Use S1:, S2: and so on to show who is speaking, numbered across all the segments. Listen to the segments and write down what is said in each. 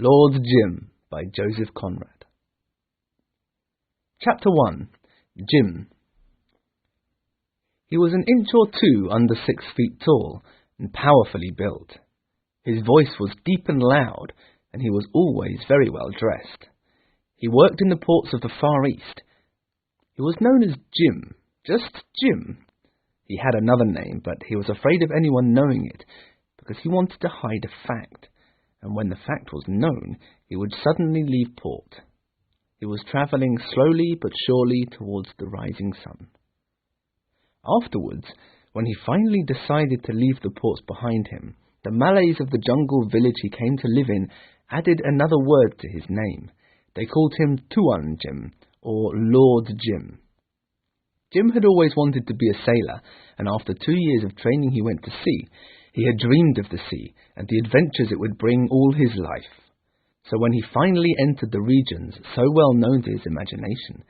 S1: Lord Jim by Joseph Conrad. Chapter 1. Jim. He was an inch or two under 6 feet tall and powerfully built. His voice was deep and loud, and he was always very well dressed. He worked in the ports of the Far East. He was known as Jim, just Jim. He had another name, but he was afraid of anyone knowing it, because he wanted to hide a fact, and when the fact was known, he would suddenly leave port. He was travelling slowly but surely towards the rising sun. Afterwards, when he finally decided to leave the ports behind him, the Malays of the jungle village he came to live in added another word to his name. They called him Tuan Jim, or Lord Jim. Jim had always wanted to be a sailor, and after 2 years of training he went to sea. He had dreamed of the sea, and the adventures it would bring all his life. So when he finally entered the regions so well known to his imagination,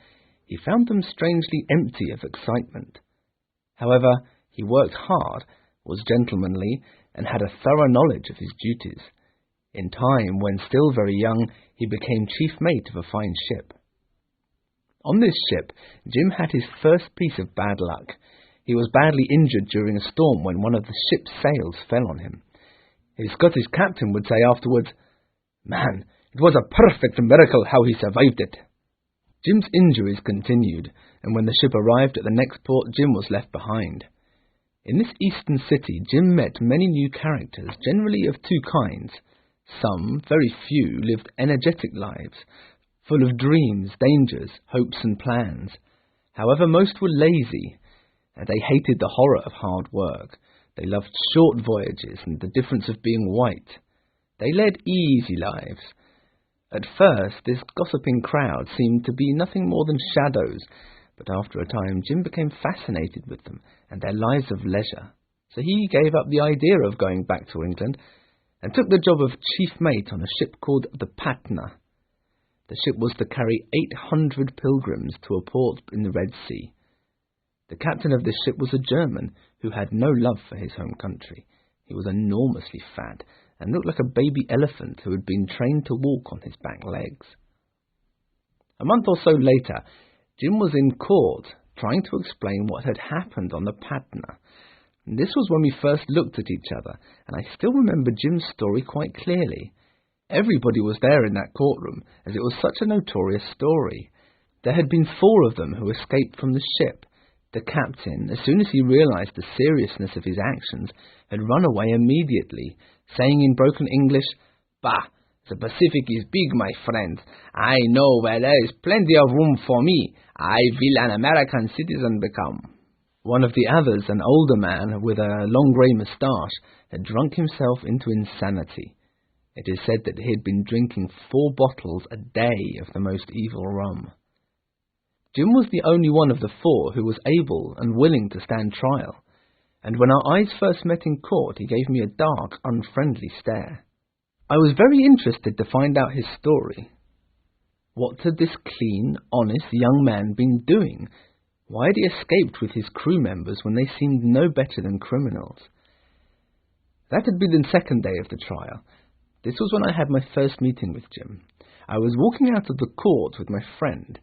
S1: he found them strangely empty of excitement. However, he worked hard, was gentlemanly, and had a thorough knowledge of his duties. In time, when still very young, he became chief mate of a fine ship. On this ship, Jim had his first piece of bad luck. He was badly injured during a storm when one of the ship's sails fell on him. His Scottish captain would say afterwards, "Man, it was a perfect miracle how he survived it." Jim's injuries continued, and when the ship arrived at the next port, Jim was left behind. In this eastern city, Jim met many new characters, generally of two kinds. Some, very few, lived energetic lives, full of dreams, dangers, hopes and plans. However, most were lazy, and they hated the horror of hard work. They loved short voyages and the difference of being white. They led easy lives. At first, this gossiping crowd seemed to be nothing more than shadows, but after a time Jim became fascinated with them and their lives of leisure. So he gave up the idea of going back to England and took the job of chief mate on a ship called the Patna. The ship was to carry 800 pilgrims to a port in the Red Sea. The captain of this ship was a German who had no love for his home country. He was enormously fat and looked like a baby elephant who had been trained to walk on his back legs. A month or so later, Jim was in court trying to explain what had happened on the Patna. This was when we first looked at each other, and I still remember Jim's story quite clearly. Everybody was there in that courtroom, as it was such a notorious story. There had been 4 of them who escaped from the ship. The captain, as soon as he realized the seriousness of his actions, had run away immediately, saying in broken English, "Bah, the Pacific is big, my friend. I know where there is plenty of room for me. I will an American citizen become." One of the others, an older man with a long grey moustache, had drunk himself into insanity. It is said that he had been drinking 4 bottles a day of the most evil rum. Jim was the only one of the 4 who was able and willing to stand trial, and when our eyes first met in court, he gave me a dark, unfriendly stare. I was very interested to find out his story. What had this clean, honest young man been doing? Why had he escaped with his crew members when they seemed no better than criminals? That had been the second day of the trial. This was when I had my first meeting with Jim. I was walking out of the court with my friend,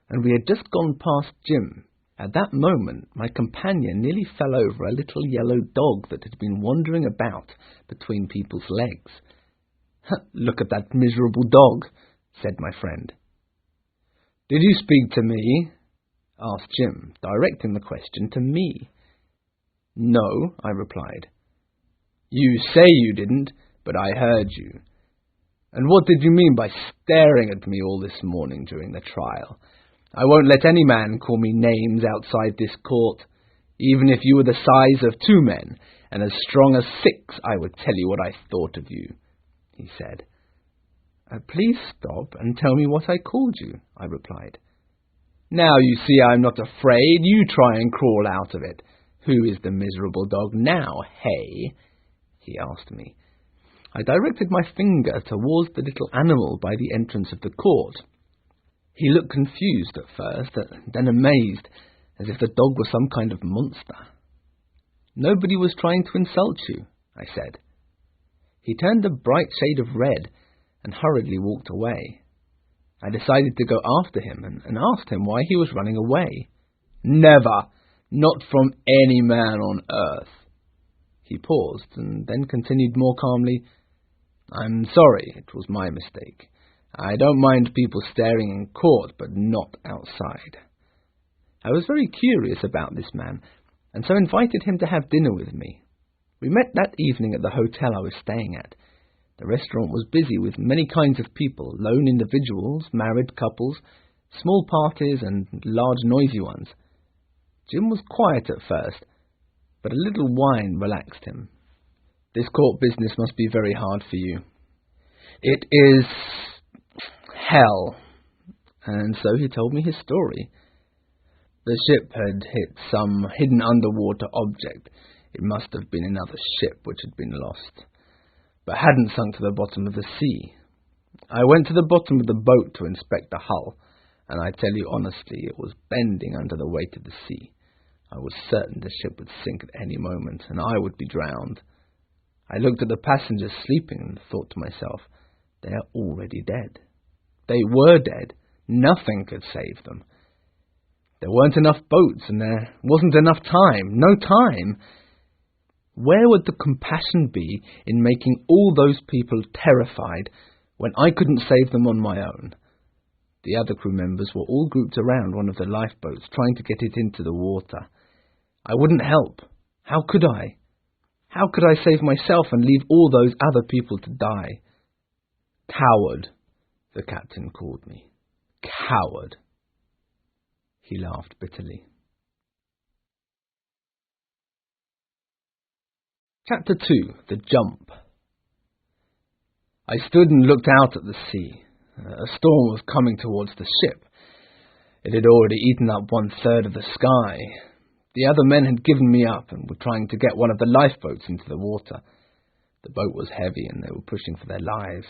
S1: and we had just gone past Jim. At that moment, my companion nearly fell over a little yellow dog that had been wandering about between people's legs. "Look at that miserable dog," said my friend. "Did you speak to me?" asked Jim, directing the question to me. "No," I replied. "You say you didn't, but I heard you. And what did you mean by staring at me all this morning during the trial? I won't let any man call me names outside this court. Even if you were the size of 2 men and as strong as 6, I would tell you what I thought of you," he said. "Please stop and tell me what I called you," I replied. "Now you see I'm not afraid. You try and crawl out of it. Who is the miserable dog now, hey?" he asked me. I directed my finger towards the little animal by the entrance of the court. He looked confused at first, then amazed, as if the dog was some kind of monster. "Nobody was trying to insult you," I said. He turned a bright shade of red, and hurriedly walked away. I decided to go after him and asked him why he was running away. "Never! Not from any man on earth." He paused and then continued more calmly, "I'm sorry, it was my mistake. I don't mind people staring in court, but not outside." I was very curious about this man, and so invited him to have dinner with me. We met that evening at the hotel I was staying at. The restaurant was busy with many kinds of people, lone individuals, married couples, small parties, and large noisy ones. Jim was quiet at first, but a little wine relaxed him. "This court business must be very hard for you." "It is hell." And so he told me his story. The ship had hit some hidden underwater object. It must have been another ship which had been lost, but hadn't sunk to the bottom of the sea. I went to the bottom of the boat to inspect the hull, and I tell you honestly, it was bending under the weight of the sea. I was certain the ship would sink at any moment, and I would be drowned. I looked at the passengers sleeping and thought to myself, they are already dead. They were dead. Nothing could save them. There weren't enough boats, and there wasn't enough time. No time. Where would the compassion be in making all those people terrified when I couldn't save them on my own? The other crew members were all grouped around one of the lifeboats, trying to get it into the water. I wouldn't help. How could I? How could I save myself and leave all those other people to die? Coward, the captain called me. Coward. He laughed bitterly. Chapter 2. The Jump. I stood and looked out at the sea. A storm was coming towards the ship. It had already eaten up 1/3 of the sky. The other men had given me up and were trying to get one of the lifeboats into the water. The boat was heavy and they were pushing for their lives.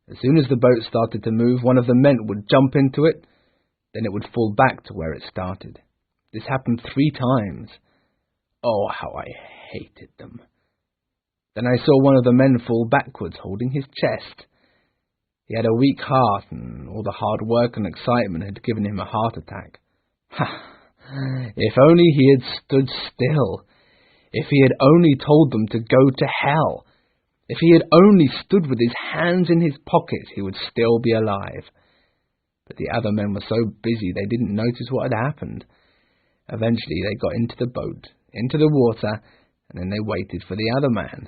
S1: As soon as the boat started to move, one of the men would jump into it, then it would fall back to where it started. This happened 3 times. Oh, how I hated them. Then I saw one of the men fall backwards, holding his chest. He had a weak heart, and all the hard work and excitement had given him a heart attack. Ha! If only he had stood still. If he had only told them to go to hell. If he had only stood with his hands in his pockets, he would still be alive. But the other men were so busy they didn't notice what had happened. Eventually they got into the boat, into the water, and then they waited for the other man.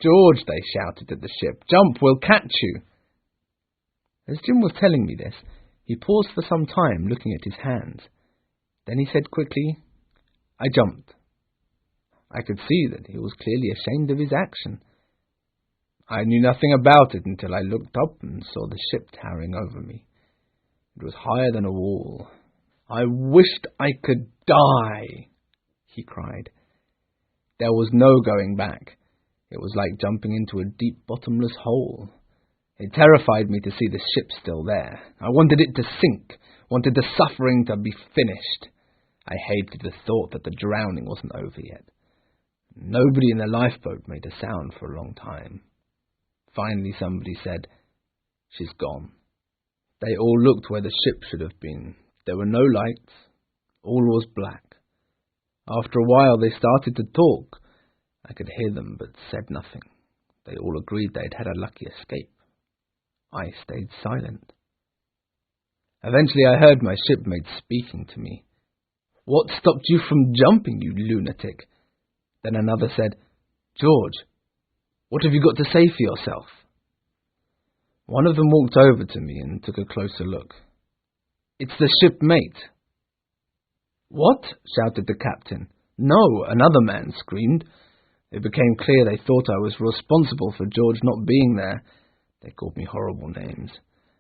S1: "George," they shouted at the ship, "jump, we'll catch you." As Jim was telling me this, he paused for some time, looking at his hands. Then he said quickly, "I jumped." I could see that he was clearly ashamed of his action. I knew nothing about it until I looked up and saw the ship towering over me. It was higher than a wall. "I wished I could die," he cried. There was no going back. It was like jumping into a deep bottomless hole. It terrified me to see the ship still there. I wanted it to sink, wanted the suffering to be finished. I hated the thought that the drowning wasn't over yet. Nobody in the lifeboat made a sound for a long time. Finally somebody said, "She's gone." They all looked where the ship should have been. There were no lights. All was black. After a while they started to talk. I could hear them, but said nothing. They all agreed they'd had a lucky escape. I stayed silent. Eventually I heard my shipmate speaking to me. "What stopped you from jumping, you lunatic?" Then another said, "George, what have you got to say for yourself?" One of them walked over to me and took a closer look. "It's the shipmate." "What?" shouted the captain. "No," another man screamed. It became clear they thought I was responsible for George not being there. They called me horrible names.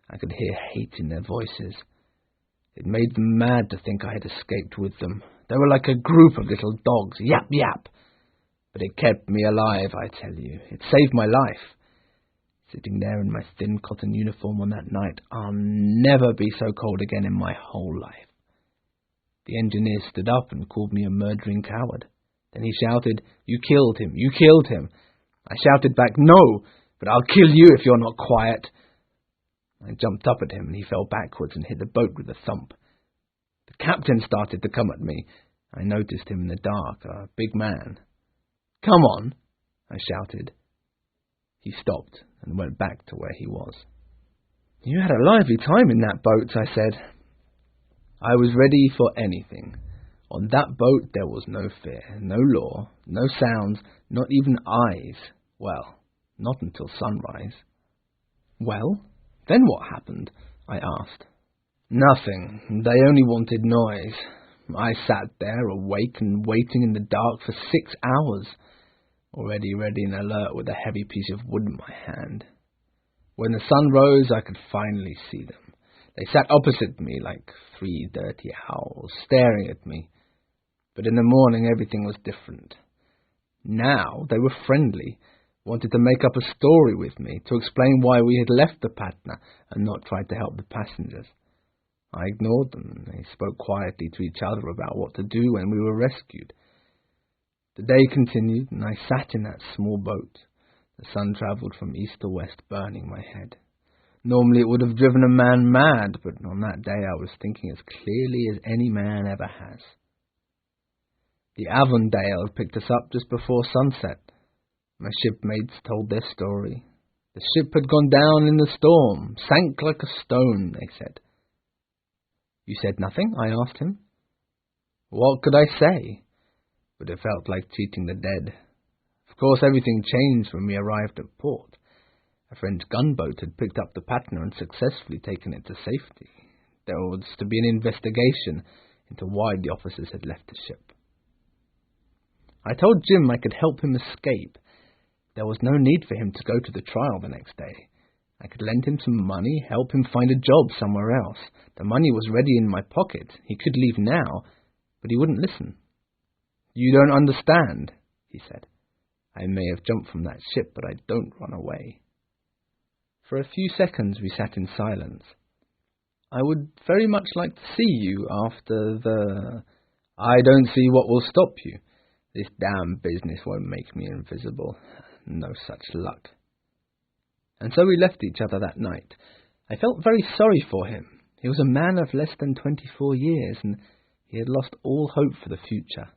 S1: I could hear hate in their voices. It made them mad to think I had escaped with them. They were like a group of little dogs, yap, yap. But it kept me alive, I tell you. It saved my life. Sitting there in my thin cotton uniform on that night, I'll never be so cold again in my whole life. The engineer stood up and called me a murdering coward. Then he shouted, "You killed him, you killed him." I shouted back, "No, but I'll kill you if you're not quiet." I jumped up at him and he fell backwards and hit the boat with a thump. The captain started to come at me. I noticed him in the dark, a big man. "Come on," I shouted. He stopped and went back to where he was. "You had a lively time in that boat," I said. I was ready for anything. On that boat there was no fear, no law, no sounds, not even eyes. Well, not until sunrise. "Well, then what happened?" I asked. "Nothing. They only wanted noise. I sat there, awake and waiting in the dark for 6 hours, already ready and alert with a heavy piece of wood in my hand. When the sun rose, I could finally see them. They sat opposite me like 3 dirty owls, staring at me. But in the morning, everything was different. Now they were friendly, wanted to make up a story with me, to explain why we had left the Patna and not tried to help the passengers. I ignored them. They spoke quietly to each other about what to do when we were rescued. The day continued, and I sat in that small boat. The sun travelled from east to west, burning my head. Normally it would have driven a man mad, but on that day I was thinking as clearly as any man ever has. The Avondale picked us up just before sunset. My shipmates told their story. The ship had gone down in the storm, sank like a stone, they said. "You said nothing?" I asked him. What could I say? But it felt like cheating the dead. Of course, everything changed when we arrived at port. A French gunboat had picked up the Patna and successfully taken it to safety. There was to be an investigation into why the officers had left the ship. I told Jim I could help him escape. There was no need for him to go to the trial the next day. I could lend him some money, help him find a job somewhere else. The money was ready in my pocket. He could leave now, but he wouldn't listen. "You don't understand," he said. "I may have jumped from that ship, but I don't run away." For a few seconds we sat in silence. "I would very much like to see you after the—" "I don't see what will stop you. This damn business won't make me invisible. No such luck." And so we left each other that night. I felt very sorry for him. He was a man of less than 24 years, and he had lost all hope for the future.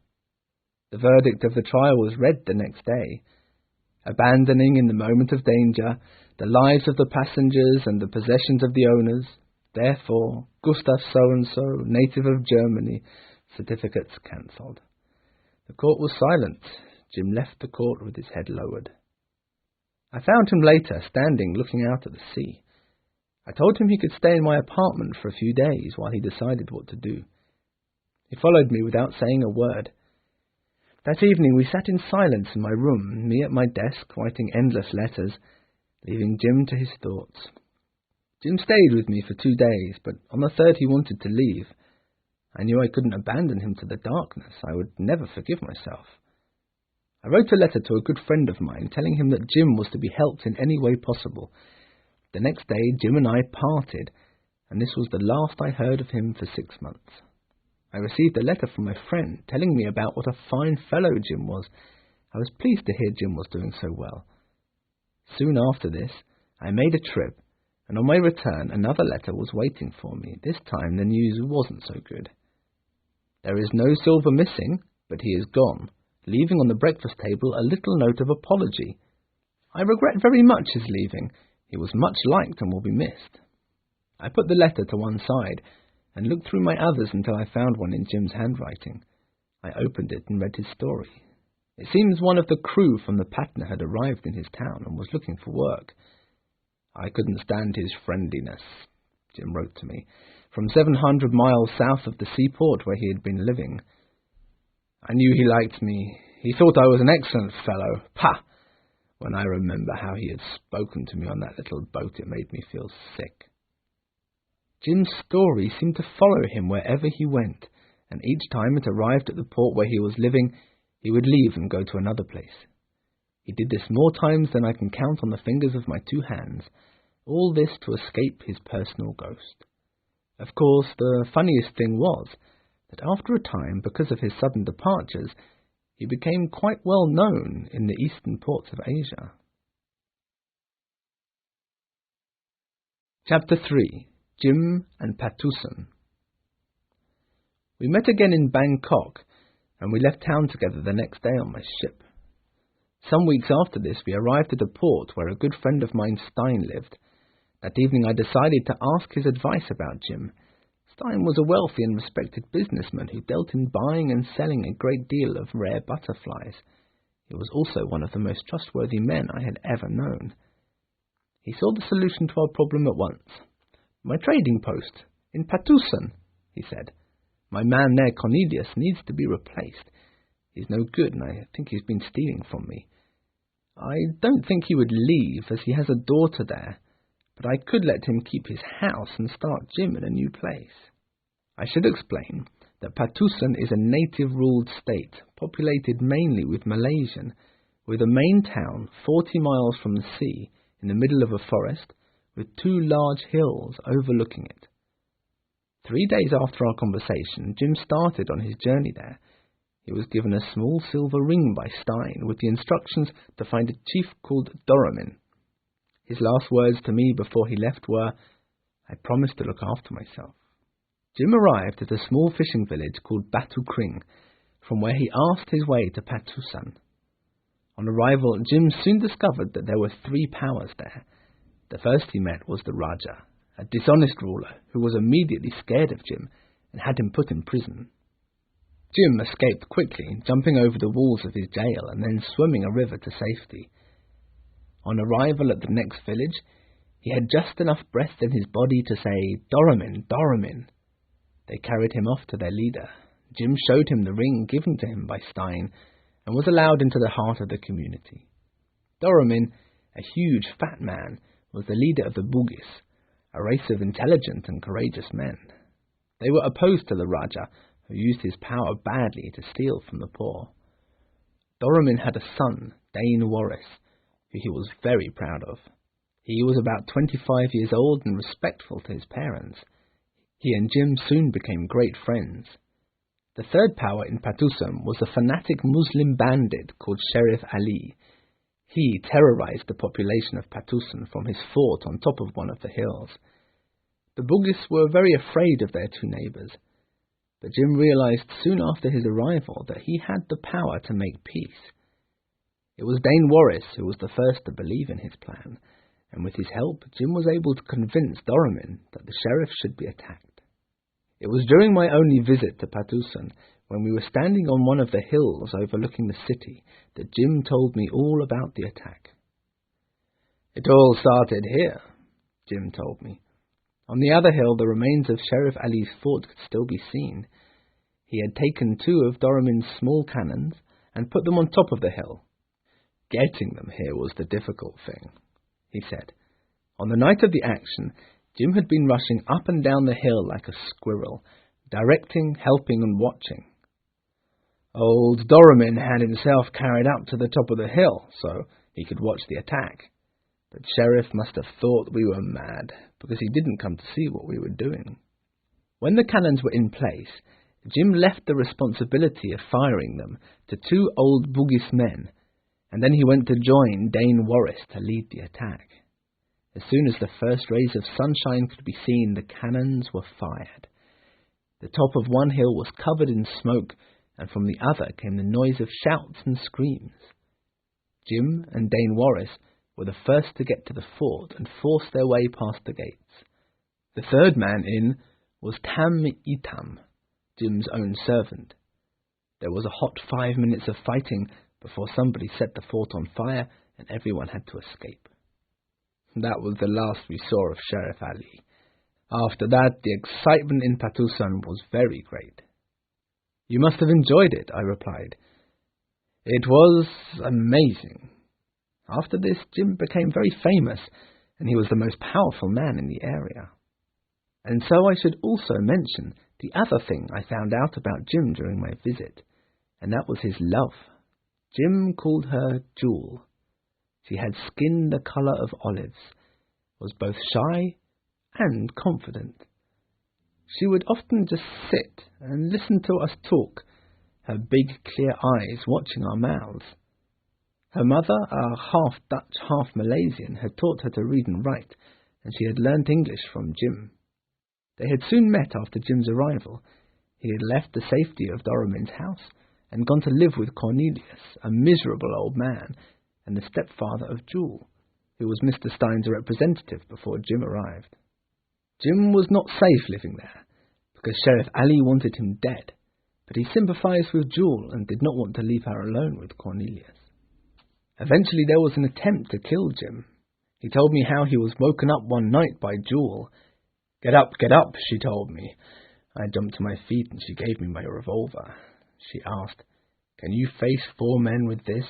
S1: The verdict of the trial was read the next day. Abandoning in the moment of danger the lives of the passengers and the possessions of the owners, therefore, Gustav so-and-so, native of Germany, certificates cancelled. The court was silent. Jim left the court with his head lowered. I found him later, standing looking out at the sea. I told him he could stay in my apartment for a few days while he decided what to do. He followed me without saying a word. That evening we sat in silence in my room, me at my desk writing endless letters, leaving Jim to his thoughts. Jim stayed with me for 2 days, but on the third he wanted to leave. I knew I couldn't abandon him to the darkness. I would never forgive myself. I wrote a letter to a good friend of mine, telling him that Jim was to be helped in any way possible. The next day Jim and I parted, and this was the last I heard of him for 6 months. I received a letter from my friend, telling me about what a fine fellow Jim was. I was pleased to hear Jim was doing so well. Soon after this, I made a trip, and on my return another letter was waiting for me. This time the news wasn't so good. "There is no silver missing, but he is gone, leaving on the breakfast table a little note of apology. I regret very much his leaving. He was much liked and will be missed." I put the letter to one side and looked through my others until I found one in Jim's handwriting. I opened it and read his story. It seems one of the crew from the Patna had arrived in his town and was looking for work. "I couldn't stand his friendliness," Jim wrote to me, "from 700 miles south of the seaport where he had been living. I knew he liked me. He thought I was an excellent fellow. Pah! When I remember how he had spoken to me on that little boat, it made me feel sick." Jim's story seemed to follow him wherever he went, and each time it arrived at the port where he was living, he would leave and go to another place. He did this more times than I can count on the fingers of my 2 hands, all this to escape his personal ghost. Of course, the funniest thing was that after a time, because of his sudden departures, he became quite well known in the eastern ports of Asia. Chapter 3. Jim and Patusan. We met again in Bangkok, and we left town together the next day on my ship. Some weeks after this, we arrived at a port where a good friend of mine, Stein, lived. That evening I decided to ask his advice about Jim. Stein was a wealthy and respected businessman who dealt in buying and selling a great deal of rare butterflies. He was also one of the most trustworthy men I had ever known. He saw the solution to our problem at once. "My trading post, in Patusan," he said. "My man there, Cornelius, needs to be replaced. He's no good, and I think he's been stealing from me. I don't think he would leave, as he has a daughter there, but I could let him keep his house and start Jim in a new place." I should explain that Patusan is a native-ruled state, populated mainly with Malaysian, with a main town 40 miles from the sea, in the middle of a forest, with 2 large hills overlooking it. 3 days after our conversation, Jim started on his journey there. He was given a small silver ring by Stein, with the instructions to find a chief called Doramin. His last words to me before he left were, "I promise to look after myself." Jim arrived at a small fishing village called Batu Kring, from where he asked his way to Patusan. On arrival, Jim soon discovered that there were 3 powers there. The first he met was the Raja, a dishonest ruler who was immediately scared of Jim and had him put in prison. Jim escaped quickly, jumping over the walls of his jail and then swimming a river to safety. On arrival at the next village, he had just enough breath in his body to say, "Doramin, Doramin." They carried him off to their leader. Jim showed him the ring given to him by Stein and was allowed into the heart of the community. Doramin, a huge fat man, was the leader of the Bugis, a race of intelligent and courageous men. They were opposed to the Raja, who used his power badly to steal from the poor. Doramin had a son, Dane Warris, who he was very proud of. He was about 25 years old and respectful to his parents. He and Jim soon became great friends. The third power in Patusan was a fanatic Muslim bandit called Sheriff Ali. He terrorized the population of Patusan from his fort on top of one of the hills. The Bugis were very afraid of their 2 neighbors, but Jim realized soon after his arrival that he had the power to make peace. It was Dane Warris who was the first to believe in his plan, and with his help, Jim was able to convince Doramin that the sheriff should be attacked. It was during my only visit to Patusan, when we were standing on one of the hills overlooking the city, that Jim told me all about the attack. "It all started here," Jim told me. On the other hill, the remains of Sheriff Ali's fort could still be seen. He had taken 2 of Doramin's small cannons and put them on top of the hill. "Getting them here was the difficult thing," he said. On the night of the action, Jim had been rushing up and down the hill like a squirrel, directing, helping, and watching. Old Doramin had himself carried up to the top of the hill so he could watch the attack. But Sheriff must have thought we were mad, because he didn't come to see what we were doing. When the cannons were in place, Jim left the responsibility of firing them to 2 old Bugis men, and then he went to join Dane Warris to lead the attack. As soon as the first rays of sunshine could be seen, the cannons were fired. The top of one hill was covered in smoke, and from the other came the noise of shouts and screams. Jim and Dane Warris were the first to get to the fort and force their way past the gates. The third man in was Tam Itam, Jim's own servant. There was a hot 5 minutes of fighting before somebody set the fort on fire and everyone had to escape. That was the last we saw of Sheriff Ali. After that, the excitement in Patusan was very great. "You must have enjoyed it," I replied. "It was amazing." After this, Jim became very famous, and he was the most powerful man in the area. And so I should also mention the other thing I found out about Jim during my visit, and that was his love. Jim called her Jewel. She had skin the colour of olives, was both shy and confident. She would often just sit and listen to us talk, her big clear eyes watching our mouths. Her mother, a half Dutch, half Malaysian, had taught her to read and write, and she had learnt English from Jim. They had soon met after Jim's arrival. He had left the safety of Doramin's house and gone to live with Cornelius, a miserable old man, and the stepfather of Jewel, who was Mr. Stein's representative before Jim arrived. Jim was not safe living there, because Sheriff Ali wanted him dead, but he sympathized with Jewel and did not want to leave her alone with Cornelius. Eventually there was an attempt to kill Jim. He told me how he was woken up one night by Jewel. Get up, she told me. I jumped to my feet and she gave me my revolver. She asked, "Can you face 4 men with this?"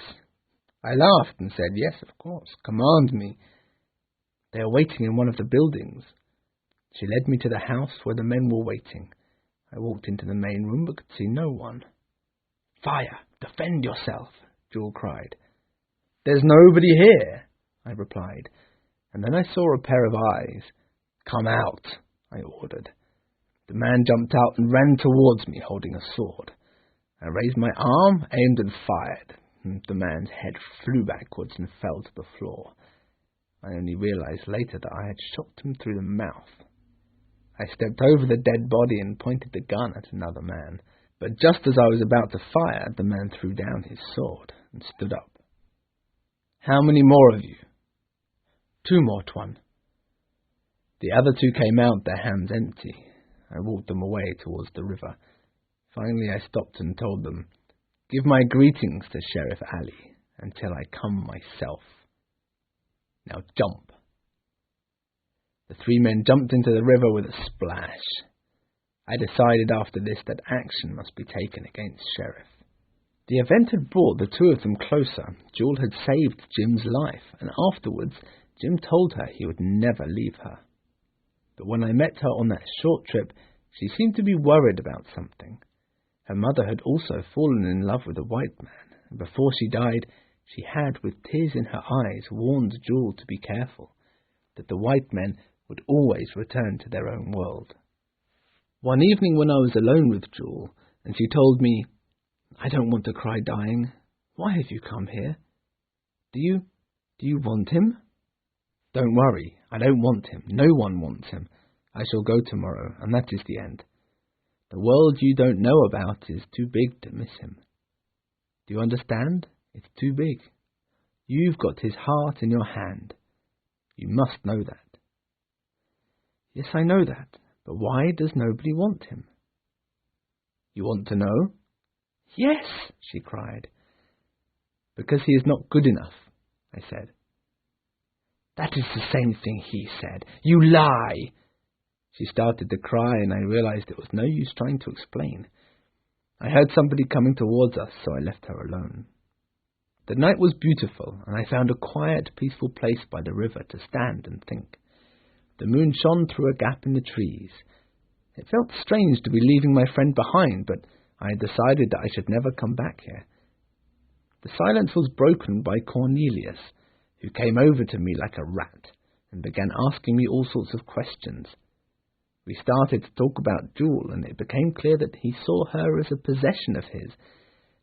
S1: I laughed and said, "Yes, of course. Command me." "They are waiting in one of the buildings." She led me to the house where the men were waiting. I walked into the main room but could see no one. "Fire! Defend yourself!" Jewel cried. "There's nobody here," I replied, and then I saw a pair of eyes. "Come out," I ordered. The man jumped out and ran towards me holding a sword. I raised my arm, aimed and fired. The man's head flew backwards and fell to the floor. I only realized later that I had shot him through the mouth. I stepped over the dead body and pointed the gun at another man, but just as I was about to fire, the man threw down his sword and stood up. "How many more of you?" "2 more, Tuan." The other 2 came out, their hands empty. I walked them away towards the river. Finally I stopped and told them, "Give my greetings to Sheriff Ali until I come myself. Now jump." The 3 men jumped into the river with a splash. I decided after this that action must be taken against Sheriff. The event had brought the 2 of them closer. Jewel had saved Jim's life, and afterwards Jim told her he would never leave her. But when I met her on that short trip, she seemed to be worried about something. Her mother had also fallen in love with a white man, and before she died, she had, with tears in her eyes, warned Jewel to be careful, that the white men would always return to their own world. One evening when I was alone with Jewel, and she told me, "I don't want to cry dying. Why have you come here? Do you want him?" "Don't worry, I don't want him. No one wants him. I shall go tomorrow, and that is the end. The world you don't know about is too big to miss him. Do you understand? It's too big. You've got his heart in your hand. You must know that." "Yes, I know that, but why does nobody want him?" "You want to know?" "Yes," she cried. "Because he is not good enough," I said. "That is the same thing he said. You lie!" She started to cry, and I realized it was no use trying to explain. I heard somebody coming towards us, so I left her alone. The night was beautiful, and I found a quiet, peaceful place by the river to stand and think. The moon shone through a gap in the trees. It felt strange to be leaving my friend behind, but I had decided that I should never come back here. The silence was broken by Cornelius, who came over to me like a rat and began asking me all sorts of questions. We started to talk about Jewel, and it became clear that he saw her as a possession of his,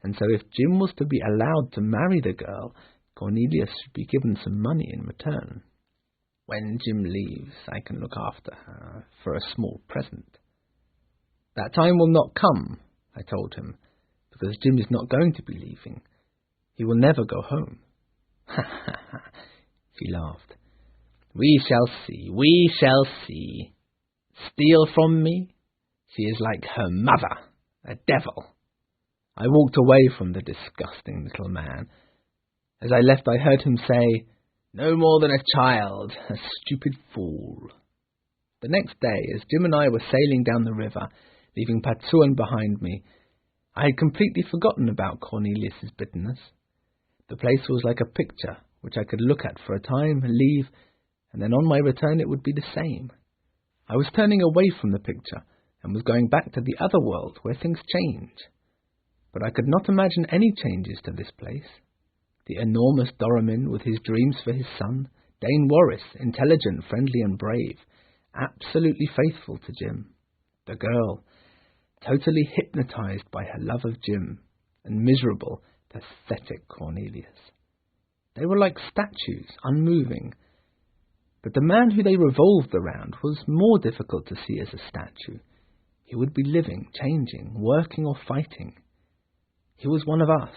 S1: and so if Jim was to be allowed to marry the girl, Cornelius should be given some money in return. "When Jim leaves, I can look after her for a small present." "That time will not come," I told him, "because Jim is not going to be leaving. He will never go home." "Ha ha ha," she laughed. "We shall see, we shall see. Steal from me? She is like her mother, a devil." I walked away from the disgusting little man. As I left, I heard him say, "No more than a child, a stupid fool." The next day, as Jim and I were sailing down the river, leaving Patsuan behind me, I had completely forgotten about Cornelius's bitterness. The place was like a picture, which I could look at for a time, leave, and then on my return it would be the same. I was turning away from the picture, and was going back to the other world where things change. But I could not imagine any changes to this place. The enormous Doramin with his dreams for his son, Dane Warris, intelligent, friendly and brave, absolutely faithful to Jim. The girl, totally hypnotized by her love of Jim, and miserable, pathetic Cornelius. They were like statues, unmoving. But the man who they revolved around was more difficult to see as a statue. He would be living, changing, working or fighting. He was one of us.